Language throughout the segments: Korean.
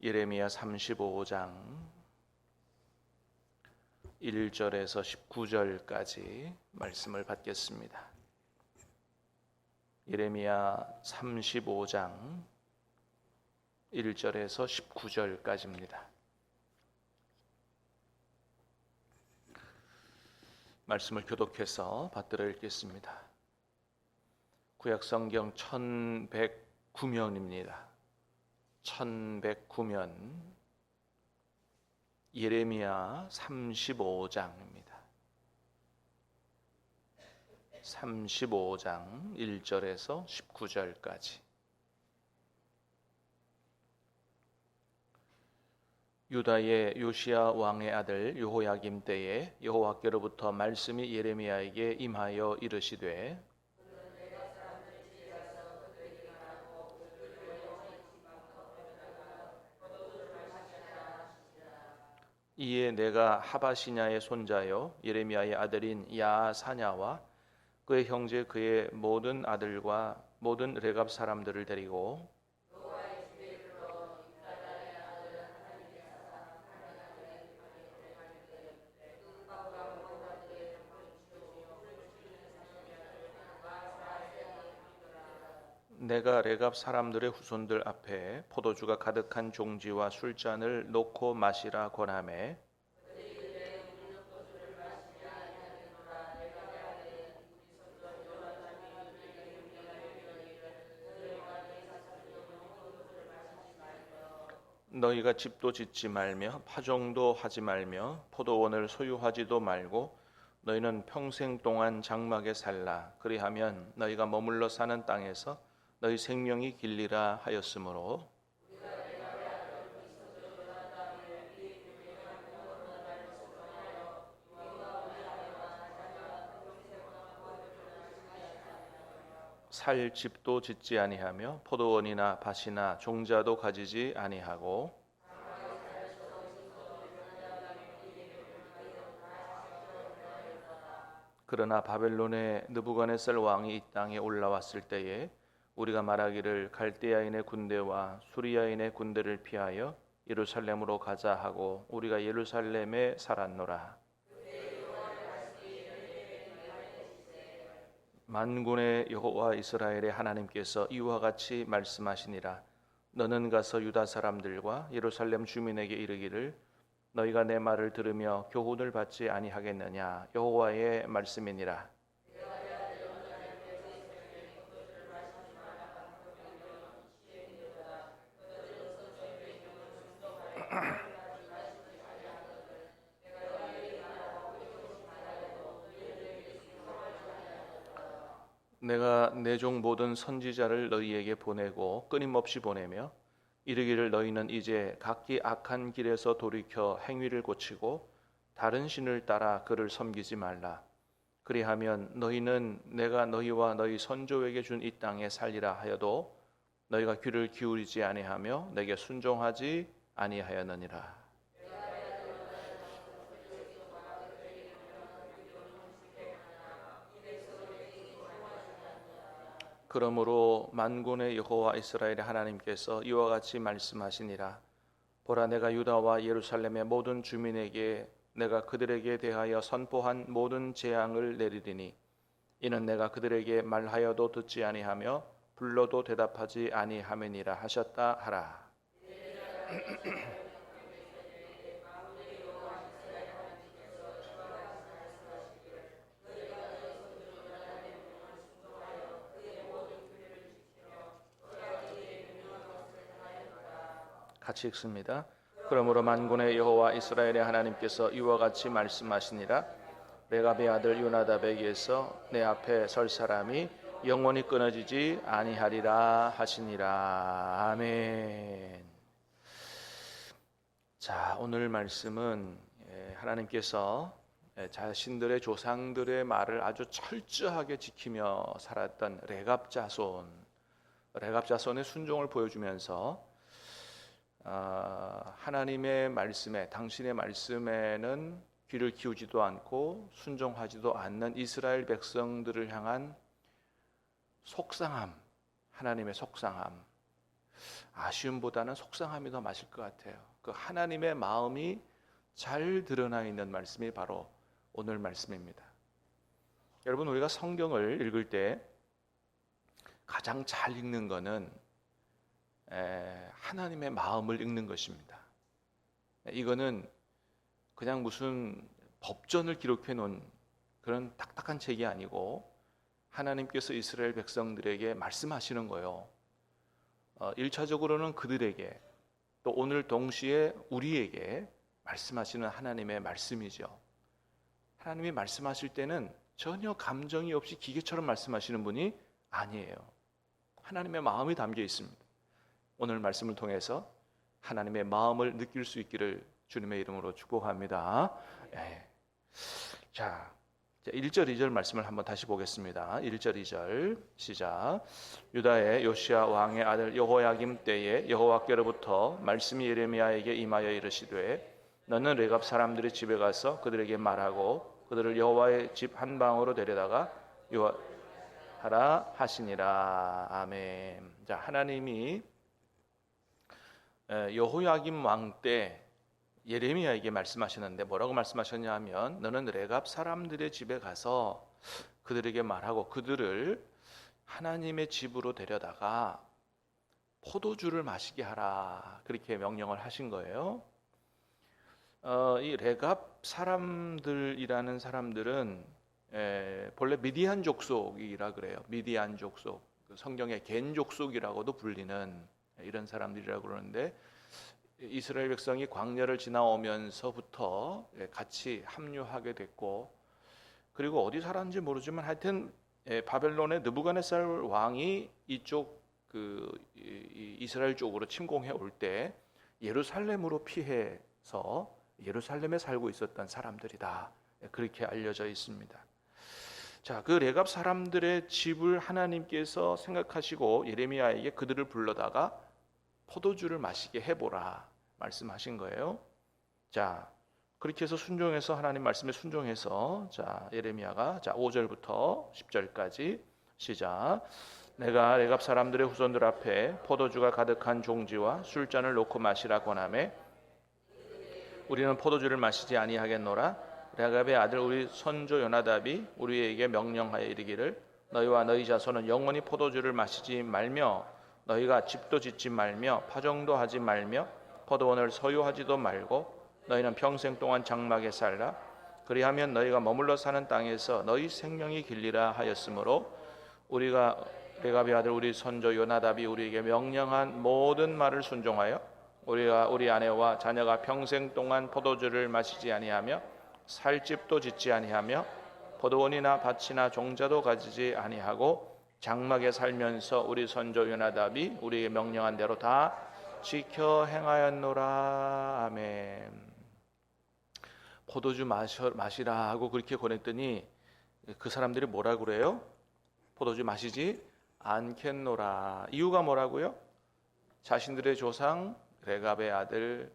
예레미야 35장 1절에서 19절까지 말씀을 받겠습니다. 예레미야 35장 1절에서 19절까지입니다. 말씀을 교독해서 받들어 읽겠습니다. 구약성경 1109면입니다. 1109면 예레미야 35장입니다. 35장 1절에서 19절까지. 유다의 요시야 왕의 아들 여호야김 때에 여호와께로부터 말씀이 예레미야에게 임하여 이르시되 이에 내가 하바시냐의 손자요 예레미야의 아들인 야사냐와 그의 형제 그의 모든 아들과 모든 레갑 사람들을 데리고 내가 레갑 사람들의 후손들 앞에 포도주가 가득한 종지와 술잔을 놓고 마시라 권하매 너희가 집도 짓지 말며 파종도 하지 말며 포도원을 소유하지도 말고 너희는 평생 동안 장막에 살라. 그리하면 너희가 머물러 사는 땅에서 너희 생명이 길리라 하였으므로 살 집도 짓지 아니하며 포도원이나 밭이나 종자도 가지지 아니하고 그러나 바벨론의 느부갓네살 왕이 이 땅에 올라왔을 때에 우리가 말하기를 갈대아인의 군대와 수리아인의 군대를 피하여 예루살렘으로 가자 하고 우리가 예루살렘에 살았노라. 만군의 여호와 이스라엘의 하나님께서 이와 같이 말씀하시니라. 너는 가서 유다 사람들과 예루살렘 주민에게 이르기를 너희가 내 말을 들으며 교훈을 받지 아니하겠느냐. 여호와의 말씀이니라. 내가 내 종 모든 선지자를 너희에게 보내고 끊임없이 보내며 이르기를 너희는 이제 각기 악한 길에서 돌이켜 행위를 고치고 다른 신을 따라 그를 섬기지 말라. 그리하면 너희는 내가 너희와 너희 선조에게 준 이 땅에 살리라 하여도 너희가 귀를 기울이지 아니하며 내게 순종하지 아니하였느니라. 그러므로 만군의 여호와 이스라엘의 하나님께서 이와 같이 말씀하시니라. 보라, 내가 유다와 예루살렘의 모든 주민에게 내가 그들에게 대하여 선포한 모든 재앙을 내리리니 이는 내가 그들에게 말하여도 듣지 아니하며 불러도 대답하지 아니함이니라 하셨다 하라. 같이 읽습니다. 그러므로 만군의 여호와 이스라엘의 하나님께서 이와 같이 말씀하시니라. 레갑의 아들 요나답에게서 내 앞에 설 사람이 영원히 끊어지지 아니하리라 하시니라. 아멘. 자, 오늘 말씀은 하나님께서 자신들의 조상들의 말을 아주 철저하게 지키며 살았던 레갑 자손의 순종을 보여주면서 하나님의 말씀에, 당신의 말씀에는 귀를 기우지도 않고 순종하지도 않는 이스라엘 백성들을 향한 속상함, 하나님의 속상함, 아쉬움보다는 속상함이 더 많을 것 같아요. 그 하나님의 마음이 잘 드러나 있는 말씀이 바로 오늘 말씀입니다. 여러분, 우리가 성경을 읽을 때 가장 잘 읽는 것은 하나님의 마음을 읽는 것입니다. 이거는 그냥 무슨 법전을 기록해 놓은 그런 딱딱한 책이 아니고 하나님께서 이스라엘 백성들에게 말씀하시는 거예요. 1차적으로는 그들에게, 또 오늘 동시에 우리에게 말씀하시는 하나님의 말씀이죠. 하나님이 말씀하실 때는 전혀 감정이 없이 기계처럼 말씀하시는 분이 아니에요. 하나님의 마음이 담겨 있습니다. 오늘 말씀을 통해서 하나님의 마음을 느낄 수 있기를 주님의 이름으로 축복합니다. 자, 1절 2절 말씀을 한번 다시 보겠습니다. 1절 2절 시작. 유다의 요시야 왕의 아들 여호야김 때에 여호와께로부터 말씀이 예레미야에게 임하여 이르시되 너는 레갑 사람들의 집에 가서 그들에게 말하고 그들을 여호와의 집 한 방으로 데려다가 유하라 하시니라. 아멘. 자, 하나님이 여호야김 왕 때 예레미야에게 말씀하셨는데 뭐라고 말씀하셨냐 하면 너는 레갑 사람들의 집에 가서 그들에게 말하고 그들을 하나님의 집으로 데려다가 포도주를 마시게 하라, 그렇게 명령을 하신 거예요. 이 레갑 사람들이라는 사람들은 본래 미디안 족속이라 그래요. 미디안 족속, 성경의 겐 족속이라고도 불리는 이런 사람들이라고 그러는데 이스라엘 백성이 광야를 지나오면서부터 같이 합류하게 됐고, 그리고 어디 살았는지 모르지만 하여튼 바벨론의 느부갓네살 왕이 이쪽 이스라엘 쪽으로 침공해 올 때 예루살렘으로 피해서 예루살렘에 살고 있었던 사람들이다, 그렇게 알려져 있습니다. 자, 그 레갑 사람들의 집을 하나님께서 생각하시고 예레미야에게 그들을 불러다가 포도주를 마시게 해보라 말씀하신 거예요. 자, 그렇게 해서 순종해서 하나님 말씀에 순종해서 자, 예레미야가 5절부터 10절까지 시작. 내가 레갑 사람들의 후손들 앞에 포도주가 가득한 종지와 술잔을 놓고 마시라 권하매 우리는 포도주를 마시지 아니하겠노라. 레갑의 아들 우리 선조 요나답이 우리에게 명령하여 이르기를 너희와 너희 자손은 영원히 포도주를 마시지 말며 너희가 집도 짓지 말며 파종도 하지 말며 포도원을 소유하지도 말고 너희는 평생 동안 장막에 살라. 그리하면 너희가 머물러 사는 땅에서 너희 생명이 길리라 하였으므로 우리가 레갑의 아들 우리 선조 요나답이 우리에게 명령한 모든 말을 순종하여 우리가 우리 아내와 자녀가 평생 동안 포도주를 마시지 아니하며 살 집도 짓지 아니하며 포도원이나 밭이나 종자도 가지지 아니하고 장막에 살면서 우리 선조 요나답이 우리에게 명령한 대로 다 지켜 행하였노라. 아멘. 포도주 마시라 하고 그렇게 권했더니 그 사람들이 뭐라 그래요? 포도주 마시지 않겠노라. 이유가 뭐라고요? 자신들의 조상 레갑의 아들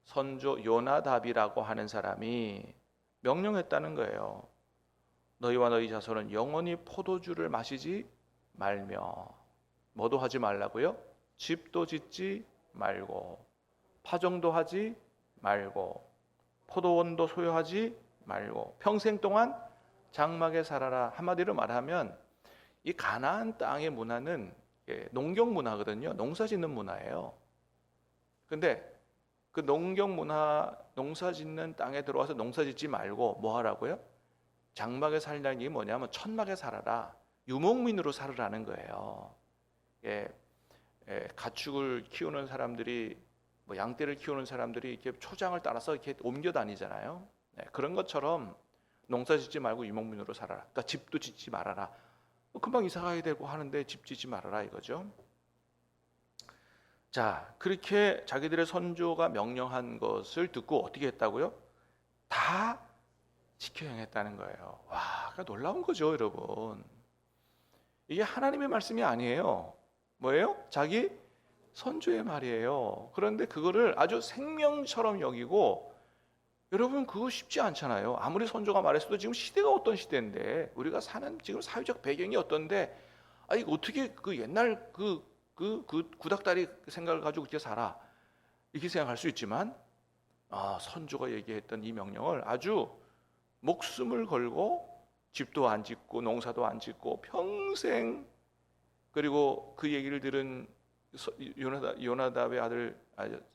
선조 요나답이라고 하는 사람이 명령했다는 거예요. 너희와 너희 자손은 영원히 포도주를 마시지 말며 뭐도 하지 말라고요? 집도 짓지 말고 파종도 하지 말고 포도원도 소유하지 말고 평생 동안 장막에 살아라. 한마디로 말하면 이 가나안 땅의 문화는 농경 문화거든요. 농사 짓는 문화예요. 근데 그 농경 문화, 농사 짓는 땅에 들어와서 농사 짓지 말고 뭐 하라고요? 장막에 살라는 게 뭐냐면 천막에 살아라. 유목민으로 살으라는 거예요. 가축을 키우는 사람들이, 뭐 양떼를 키우는 사람들이 이렇게 초장을 따라서 이렇게 옮겨 다니잖아요. 그런 것처럼 농사 짓지 말고 유목민으로 살아라. 그러니까 집도 짓지 말아라. 금방 이사 가야 되고 하는데 집 짓지 말아라 이거죠. 자, 그렇게 자기들의 선조가 명령한 것을 듣고 어떻게 했다고요? 다 지켜 행했다는 거예요. 와, 그러니까 놀라운 거죠, 여러분. 이게 하나님의 말씀이 아니에요. 뭐예요? 자기 선조의 말이에요. 그런데 그거를 아주 생명처럼 여기고, 여러분 그거 쉽지 않잖아요. 아무리 선조가 말했어도 지금 시대가 어떤 시대인데, 우리가 사는 지금 사회적 배경이 어떤데, 아니 어떻게 그 옛날 그 그 구닥다리 생각을 가지고 그렇게 살아, 이렇게 생각할 수 있지만, 선조가 얘기했던 이 명령을 아주 목숨을 걸고 집도 안 짓고 농사도 안 짓고 평생, 그리고 그 얘기를 들은 요나답의 아들,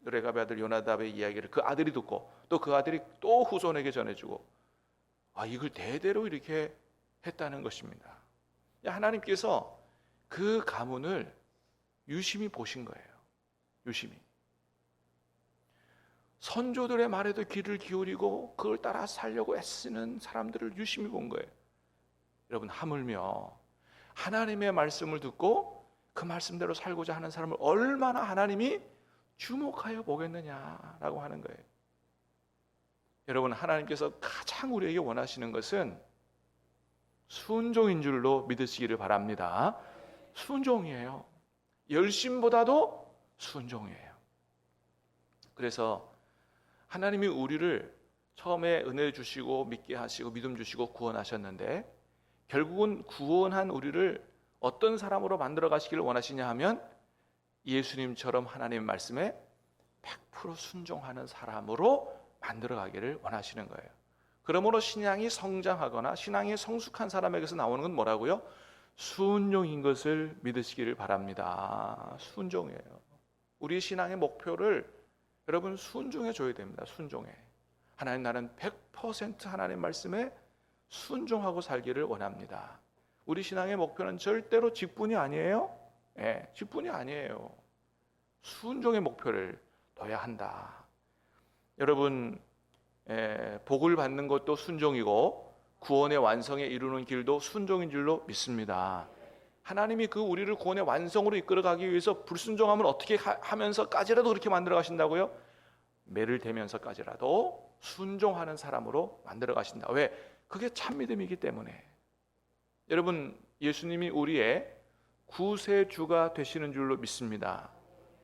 레갑의 아들 요나답의 이야기를 그 아들이 듣고 또 그 아들이 또 후손에게 전해주고, 이걸 대대로 이렇게 했다는 것입니다. 하나님께서 그 가문을 유심히 보신 거예요. 유심히. 선조들의 말에도 귀를 기울이고 그걸 따라 살려고 애쓰는 사람들을 유심히 본 거예요. 여러분, 하물며 하나님의 말씀을 듣고 그 말씀대로 살고자 하는 사람을 얼마나 하나님이 주목하여 보겠느냐라고 하는 거예요. 여러분, 하나님께서 가장 우리에게 원하시는 것은 순종인 줄로 믿으시기를 바랍니다. 순종이에요. 열심보다도 순종이에요. 그래서 하나님이 우리를 처음에 은혜 주시고 믿게 하시고 믿음 주시고 구원하셨는데, 결국은 구원한 우리를 어떤 사람으로 만들어 가시기를 원하시냐 하면 예수님처럼 하나님 말씀에 100% 순종하는 사람으로 만들어 가기를 원하시는 거예요. 그러므로 신앙이 성장하거나 신앙이 성숙한 사람에게서 나오는 건 뭐라고요? 순종인 것을 믿으시기를 바랍니다. 순종이에요. 우리 신앙의 목표를 여러분 순종해 줘야 됩니다. 순종해. 하나님, 나는 100% 하나님 말씀에 순종하고 살기를 원합니다. 우리 신앙의 목표는 절대로 직분이 아니에요. 직분이 아니에요. 순종의 목표를 둬야 한다. 여러분, 복을 받는 것도 순종이고 구원의 완성에 이루는 길도 순종인 줄로 믿습니다. 하나님이 그 우리를 구원의 완성으로 이끌어가기 위해서 불순종하면 어떻게 하면서까지라도 그렇게 만들어 가신다고요? 매를 대면서까지라도 순종하는 사람으로 만들어 가신다. 왜? 그게 참 믿음이기 때문에. 여러분, 예수님이 우리의 구세주가 되시는 줄로 믿습니다.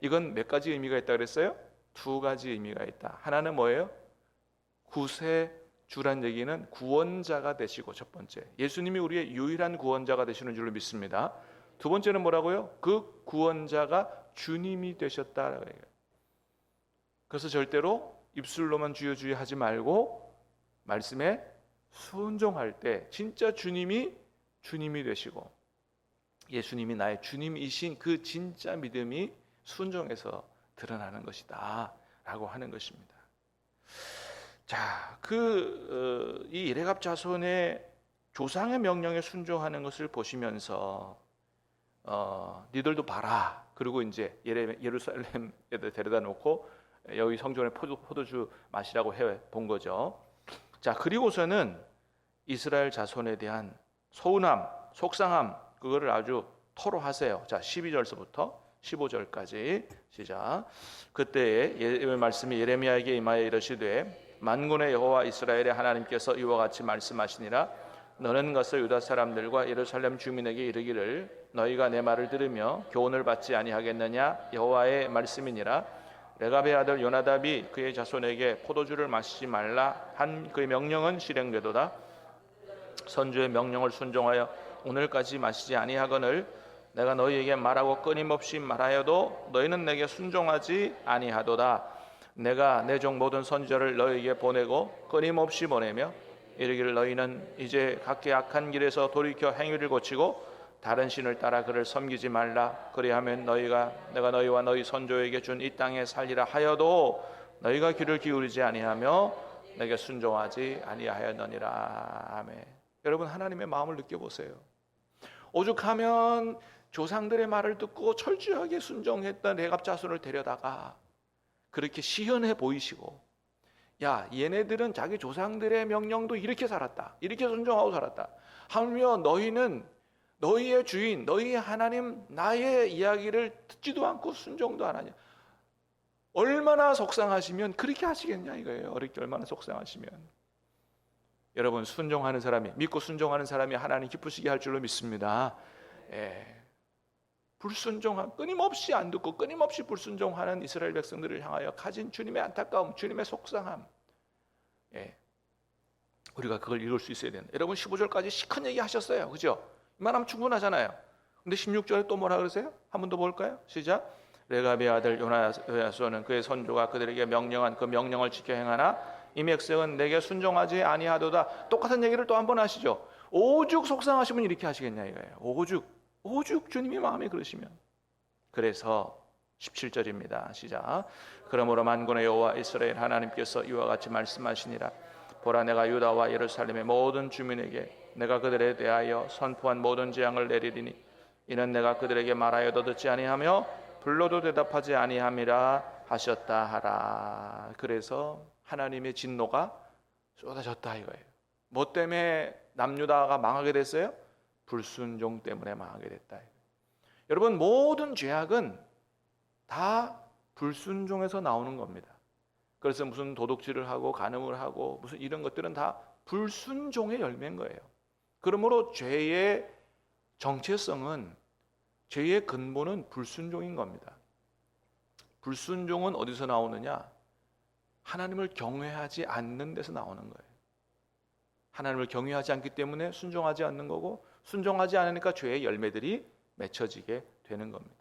이건 몇 가지 의미가 있다 그랬어요? 두 가지 의미가 있다. 하나는 뭐예요? 구세주란 얘기는 구원자가 되시고, 첫 번째, 예수님이 우리의 유일한 구원자가 되시는 줄로 믿습니다. 두 번째는 뭐라고요? 그 구원자가 주님이 되셨다. 그래서 절대로 입술로만 주여 주여 하지 말고 말씀에 순종할 때 진짜 주님이 되시고 예수님이 나의 주님이신 그 진짜 믿음이 순종에서 드러나는 것이다 라고 하는 것입니다. 자, 이 레갑 자손의 조상의 명령에 순종하는 것을 보시면서 니들도 봐라. 그리고 이제 예루살렘에 데려다 놓고 여기 성전에 포도주 마시라고 해 본 거죠. 자, 그리고서는 이스라엘 자손에 대한 서운함, 속상함, 그거를 아주 토로하세요. 자, 12절서부터 15절까지 시작. 그때에 말씀이 예레미야에게 임하여 이르시되, 만군의 여호와 이스라엘의 하나님께서 이와 같이 말씀하시니라. 너는 가서 유다 사람들과 예루살렘 주민에게 이르기를, 너희가 내 말을 들으며 교훈을 받지 아니하겠느냐? 여호와의 말씀이니라. 레갑의 아들 요나답이 그의 자손에게 포도주를 마시지 말라 한 그의 명령은 실행되도다. 선주의 명령을 순종하여 오늘까지 마시지 아니하거늘 내가 너희에게 말하고 끊임없이 말하여도 너희는 내게 순종하지 아니하도다. 내가 내 종 모든 선지자를 너희에게 보내고 끊임없이 보내며 이르기를, 너희는 이제 각기 악한 길에서 돌이켜 행위를 고치고 다른 신을 따라 그를 섬기지 말라. 그리하면 내가 너희와 너희 선조에게 준 이 땅에 살리라 하여도 너희가 귀를 기울이지 아니하며 내게 순종하지 아니하였느니라. 아멘. 여러분, 하나님의 마음을 느껴보세요. 오죽하면 조상들의 말을 듣고 철저하게 순종했던 레갑 자손을 데려다가 그렇게 시현해 보이시고, 야, 얘네들은 자기 조상들의 명령도 이렇게 살았다, 이렇게 순종하고 살았다 하며 너희는 너희의 주인, 너희의 하나님 나의 이야기를 듣지도 않고 순종도 안 하냐. 얼마나 속상하시면 그렇게 하시겠냐 이거예요. 어렵게 얼마나 속상하시면. 여러분, 순종하는 사람이, 믿고 순종하는 사람이 하나님 기쁘시게 할 줄로 믿습니다. 불순종한, 끊임없이 안 듣고 끊임없이 불순종하는 이스라엘 백성들을 향하여 가진 주님의 안타까움, 주님의 속상함, 우리가 그걸 이룰 수 있어야 된다. 여러분, 15절까지 시큰 얘기 하셨어요. 그죠? 이만하면 충분하잖아요. 근데 16절에 또 뭐라 그러세요? 한 번 더 볼까요? 시작. 레갑의 아들 요나야소는 그의 선조가 그들에게 명령한 그 명령을 지켜 행하나 이 백성은 내게 순종하지 아니하도다. 똑같은 얘기를 또 한 번 하시죠. 오죽 속상하시면 이렇게 하시겠냐 이거예요. 오죽 주님이 마음에 그러시면. 그래서 17절입니다. 시작. 그러므로 만군의 여호와 이스라엘 하나님께서 이와 같이 말씀하시니라. 보라, 내가 유다와 예루살렘의 모든 주민에게 내가 그들에 대하여 선포한 모든 재앙을 내리리니 이는 내가 그들에게 말하여도 듣지 아니하며 불러도 대답하지 아니함이라 하셨다 하라. 그래서 하나님의 진노가 쏟아졌다 이거예요. 뭐 때문에 남유다가 망하게 됐어요? 불순종 때문에 망하게 됐다. 여러분, 모든 죄악은 다 불순종에서 나오는 겁니다. 그래서 무슨 도둑질을 하고 간음을 하고 무슨 이런 것들은 다 불순종의 열매인 거예요. 그러므로 죄의 정체성은, 죄의 근본은 불순종인 겁니다. 불순종은 어디서 나오느냐? 하나님을 경외하지 않는 데서 나오는 거예요. 하나님을 경외하지 않기 때문에 순종하지 않는 거고, 순종하지 않으니까 죄의 열매들이 맺혀지게 되는 겁니다.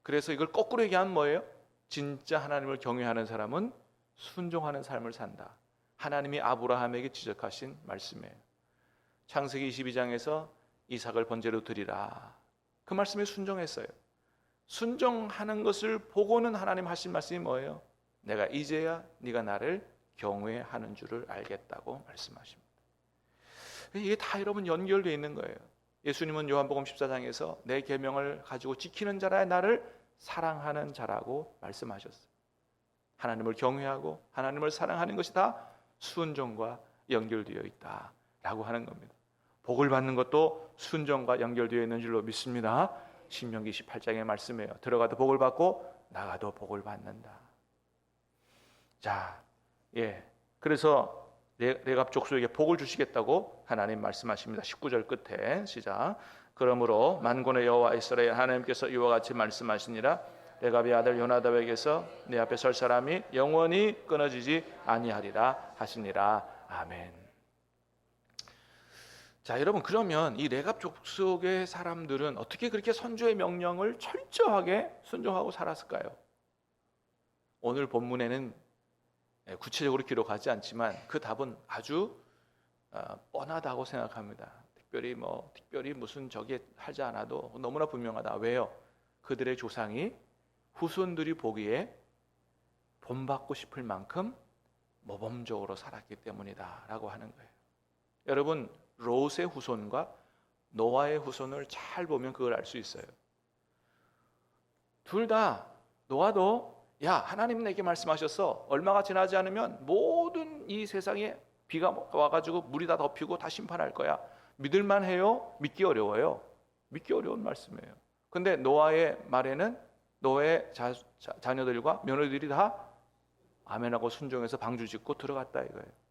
그래서 이걸 거꾸로 얘기하면 뭐예요? 진짜 하나님을 경외하는 사람은 순종하는 삶을 산다. 하나님이 아브라함에게 지적하신 말씀이에요. 창세기 22장에서 이삭을 번제로 드리라. 그 말씀에 순종했어요. 순종하는 것을 보고는 하나님 하신 말씀이 뭐예요? 내가 이제야 네가 나를 경외하는 줄을 알겠다고 말씀하십니다. 이게 다 여러분 연결되어 있는 거예요. 예수님은 요한복음 14장에서 내 계명을 가지고 지키는 자라 나를 사랑하는 자라고 말씀하셨어요. 하나님을 경외하고 하나님을 사랑하는 것이 다 순종과 연결되어 있다라고 하는 겁니다. 복을 받는 것도 순종과 연결되어 있는 줄로 믿습니다. 신명기 18장의 말씀이에요. 들어가도 복을 받고 나가도 복을 받는다. 자, 그래서 레갑 족속에게 복을 주시겠다고 하나님 말씀하십니다. 19절 끝에 시작. 그러므로 만군의 여호와 이스라엘 하나님께서 이와 같이 말씀하시니라. 레갑의 아들 요나답에게서 내 앞에 설 사람이 영원히 끊어지지 아니하리라 하시니라. 아멘. 자, 여러분, 그러면 이 레갑 족속의 사람들은 어떻게 그렇게 선조의 명령을 철저하게 순종하고 살았을까요? 오늘 본문에는 구체적으로 기록하지 않지만 그 답은 아주 뻔하다고 생각합니다. 특별히 무슨 저기 하지 않아도 너무나 분명하다. 왜요? 그들의 조상이 후손들이 보기에 본받고 싶을 만큼 모범적으로 살았기 때문이다라고 하는 거예요. 여러분, 롯의 후손과 노아의 후손을 잘 보면 그걸 알 수 있어요. 둘 다, 노아도 야, 하나님 내게 말씀하셨어. 얼마가 지나지 않으면 모든 이 세상에 비가 와가지고 물이 다 덮이고 다 심판할 거야. 믿을만 해요? 믿기 어려워요. 믿기 어려운 말씀이에요. 근데 노아의 말에는 노아의 자녀들과 며느리들이 다 아멘하고 순종해서 방주 짓고 들어갔다 이거예요.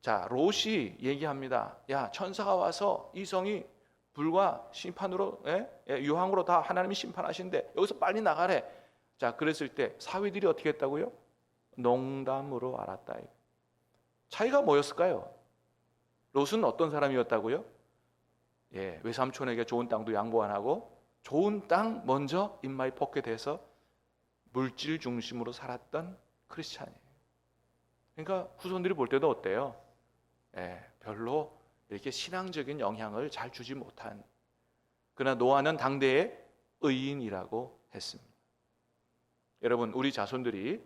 자, 롯이 얘기합니다. 야, 천사가 와서 이 성이 불과 심판으로, 유황으로 다 하나님이 심판하신대. 여기서 빨리 나가래. 자, 그랬을 때 사위들이 어떻게 했다고요? 농담으로 알았다. 차이가 뭐였을까요? 롯은 어떤 사람이었다고요? 외삼촌에게 좋은 땅도 양보 안 하고 좋은 땅 먼저 입마에 벗게 돼서 물질 중심으로 살았던 크리스찬이에요. 그러니까 후손들이 볼 때도 어때요? 별로 이렇게 신앙적인 영향을 잘 주지 못한, 그러나 노아는 당대의 의인이라고 했습니다. 여러분, 우리 자손들이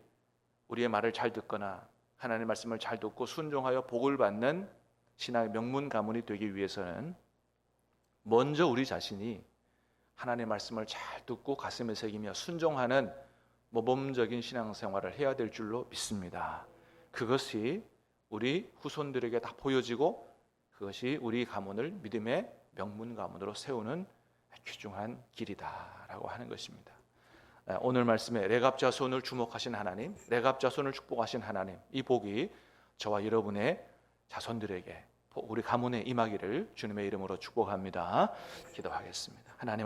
우리의 말을 잘 듣거나 하나님의 말씀을 잘 듣고 순종하여 복을 받는 신앙의 명문 가문이 되기 위해서는 먼저 우리 자신이 하나님의 말씀을 잘 듣고 가슴에 새기며 순종하는 모범적인 신앙생활을 해야 될 줄로 믿습니다. 그것이 우리 후손들에게 다 보여지고 그것이 우리 가문을 믿음의 명문 가문으로 세우는 귀중한 길이다라고 하는 것입니다. 오늘 말씀에 레갑 자손을 주목하신 하나님, 레갑 자손을 축복하신 하나님, 이 복이 저와 여러분의 자손들에게, 우리 가문에 임하기를 주님의 이름으로 축복합니다. 기도하겠습니다. 하나님